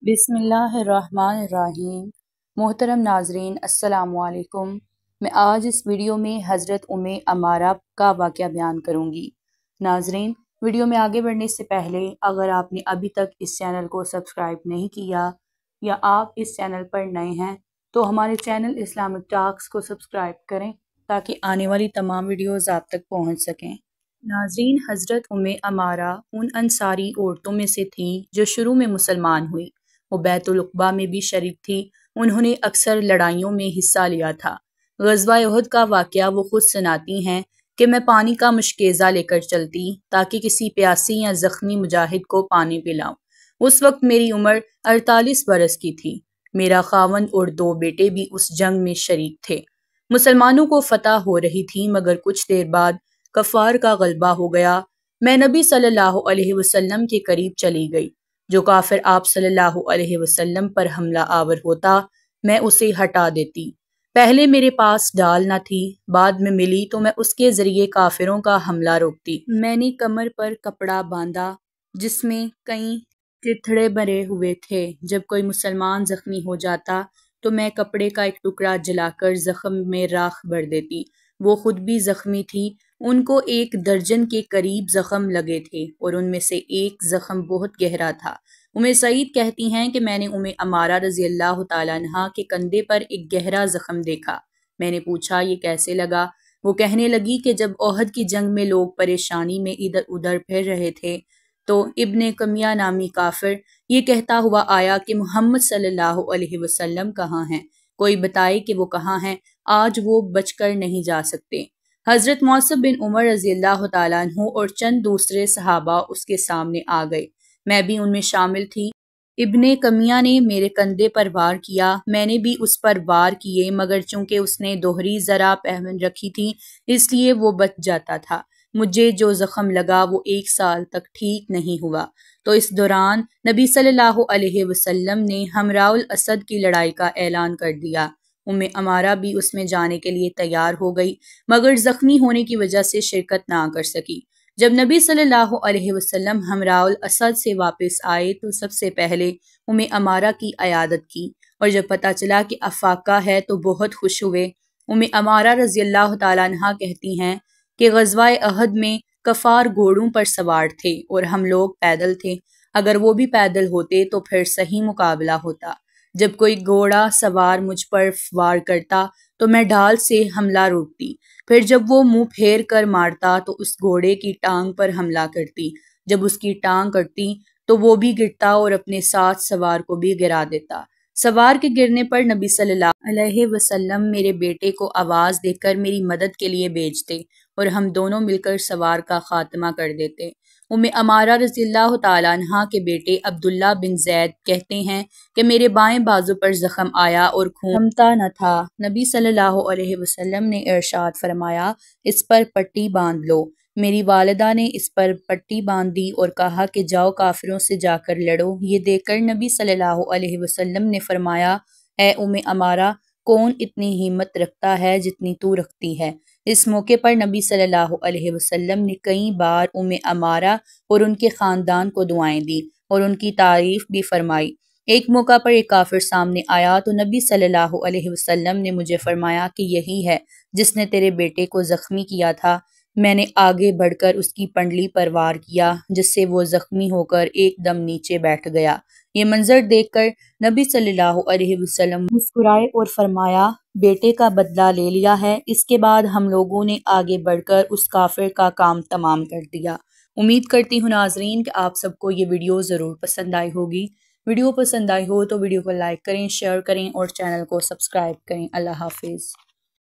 बिस्मिल्लाहिर्रहमानिर्रहीम। मोहतरम नाजरीन, अस्सलाम वालेकुम। मैं आज इस वीडियो में हज़रत उम्मे अमारा का वाक़या बयान करूँगी। नाजरीन, वीडियो में आगे बढ़ने से पहले अगर आपने अभी तक इस चैनल को सब्सक्राइब नहीं किया या आप इस चैनल पर नए हैं तो हमारे चैनल इस्लामिक टॉक्स को सब्सक्राइब करें ताकि आने वाली तमाम वीडियोज़ आप तक पहुँच सकें। नाजरीन, हज़रत उम्मे अमारा उन अंसारी औरतों में से थीं जो शुरू में मुसलमान हुई। वो बैतुल उक़बा में भी शरीक थी। उन्होंने अक्सर लड़ाइयों में हिस्सा लिया था। ग़ज़वा उहद का वाक़या वो खुद सुनाती हैं कि मैं पानी का मुश्केज़ा लेकर चलती ताकि किसी प्यासी या ज़ख्मी मुजाहिद को पानी पिलाऊं। उस वक्त मेरी उम्र 48 बरस की थी। मेरा खावंद और 2 बेटे भी उस जंग में शरीक थे। मुसलमानों को फतह हो रही थी मगर कुछ देर बाद कफ़ार का गलबा हो गया। मैं नबी सल्लल्लाहु अलैहि वसल्लम के करीब चली गई। जो काफिर आप सल्लल्लाहु अलैहि वसल्लम पर हमला आवर होता मैं उसे हटा देती। पहले मेरे पास डाल न थी, बाद में मिली तो मैं उसके जरिए काफिरों का हमला रोकती। मैंने कमर पर कपड़ा बांधा जिसमें कई चिथड़े भरे हुए थे। जब कोई मुसलमान जख्मी हो जाता तो मैं कपड़े का एक टुकड़ा जलाकर जख्म में राख भर देती। वो खुद भी जख्मी थी। उनको 1 दर्जन के करीब जख्म लगे थे और उनमें से एक जख्म बहुत गहरा था। उम्मे सईद कहती हैं कि मैंने उम्मे अमारा रज़ी अल्लाह तआला अन्हा के कंधे पर एक गहरा जख्म देखा। मैंने पूछा ये कैसे लगा? वो कहने लगी कि जब ओहद की जंग में लोग परेशानी में इधर उधर फिर रहे थे तो इब्ने कमिया नामी काफिर ये कहता हुआ आया कि मोहम्मद सल्लल्लाहु अलैहि वसल्लम कहाँ हैं? कोई बताए कि वो कहाँ हैं? आज वो बचकर नहीं जा सकते। हज़रत मौसब बिन उमर रज़ी अल्लाह तआला अन्हु और चंद दूसरे सहाबा उसके सामने आ गए। मैं भी उनमें शामिल थी। इब्ने कमिया ने मेरे कंधे पर वार किया। मैंने भी उस पर वार किए मगर चूंकि उसने दोहरी जरा पहन रखी थी इसलिए वो बच जाता था। मुझे जो जख्म लगा वो 1 साल तक ठीक नहीं हुआ। तो इस दौरान नबी सल्लल्लाहु अलैहि वसल्लम ने हमराउल असद की लड़ाई का ऐलान कर दिया। उम्मे अमारा भी उसमें जाने के लिए तैयार हो गई मगर जख्मी होने की वजह से शिरकत ना कर सकी। जब नबी सल्लल्लाहु अलैहि वसल्लम हमराउल असद से वापस आए तो सबसे पहले उम्मे अमारा की अयादत की और जब पता चला कि अफाका है तो बहुत खुश हुए। उम्मे अमारा रज़ी अल्लाह तआला अन्हा कहती हैं कि ग़ज़वा अहद में कफ़ार घोड़ों पर सवार थे और हम लोग पैदल थे। अगर वो भी पैदल होते तो फिर सही मुकाबला होता। जब कोई घोड़ा सवार मुझ पर वार करता तो मैं ढाल से हमला रोकती। फिर जब वो मुंह फेर कर मारता तो उस घोड़े की टांग पर हमला करती। जब उसकी टांग कटती तो वो भी गिरता और अपने साथ सवार को भी गिरा देता। सवार के गिरने पर नबी सल्लल्लाहु अलैहि वसल्लम मेरे बेटे को आवाज देकर मेरी मदद के लिए भेजते और हम दोनों मिलकर सवार का खात्मा कर देते। उम्मे अमारा रज़ियल्लाहु तआला अन्हा के बेटे अब्दुल्ला बिन ज़ैद कहते हैं कि मेरे बाएं बाजू पर जख्म आया और खून थमता न था। नबी सल्लल्लाहु अलैहि वसल्लम ने इरशाद फरमाया इस पर पट्टी बांध लो। मेरी वालिदा ने इस पर पट्टी बांध दी और कहा कि जाओ काफिरों से जाकर लड़ो। ये देखकर नबी सल्लल्लाहु अलैहि वसल्लम ने फरमाया ए उम्मे अमारा, कौन इतनी हिम्मत रखता है जितनी तू रखती है। इस मौके पर नबी सल्लल्लाहु अलैहि वसल्लम ने कई बार उम्मे अमारा और उनके खानदान को दुआएं दी और उनकी तारीफ भी फरमाई। एक मौका पर एक काफिर सामने आया तो नबी सल्लल्लाहु अलैहि वसल्लम ने मुझे फरमाया कि यही है जिसने तेरे बेटे को जख्मी किया था। मैंने आगे बढ़कर उसकी पंडली पर वार किया जिससे वो जख्मी होकर एकदम नीचे बैठ गया। ये मंजर देखकर नबी सल्लल्लाहु अलैहि वसल्लम मुस्कुराए और फरमाया बेटे का बदला ले लिया है। इसके बाद हम लोगों ने आगे बढ़कर उस काफिर का काम तमाम कर दिया। उम्मीद करती हूँ नाजरीन कि आप सबको ये वीडियो ज़रूर पसंद आई होगी। वीडियो पसंद आई हो तो वीडियो को लाइक करें, शेयर करें और चैनल को सब्सक्राइब करें। अल्लाह हाफिज़।